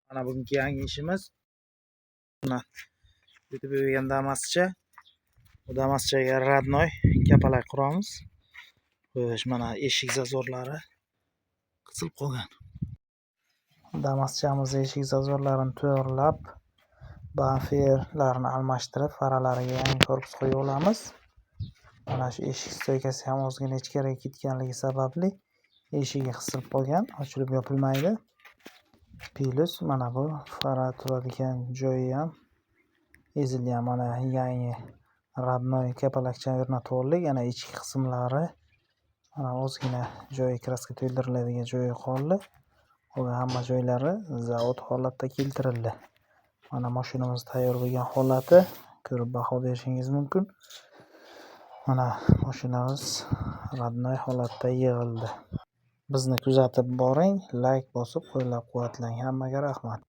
Mana bugungi yangi ishimiz mana bitib bo'lgan Damascha. Bu Damaschaga radnoy kapalak quramiz. Mana eshik zazorlari qisilib qolgan. Damaschamiz eshik zazorlarini to'g'rilab, bamperlarni almashtirib, faralariga yangi korpus qo'yib olamiz. Mana shu eshik stoykasi ham ozgina ichkariga ketganligi sababli eshigi qisilib qolgan, ochilib yopilmaydi. Plus mana bu fara turadigan joyi ham ezilgan. Mana yangi radnoy kapalakchani o'rnatib oldik. Yana ichki qismlari mana ozgina joyi kraska to'ldiriladigan joyi qoldi. Qolgan hamma joylari zavod holatda keltirildi. Mana mashinamiz tayyor bo'lgan holati ko'rib baho berishingiz mumkin. Mana mashinamiz radnoy holatda yig'ildi. Bizni kuzatib boring, like bosib qo'llab-quvvatlang. Hammaga rahmat.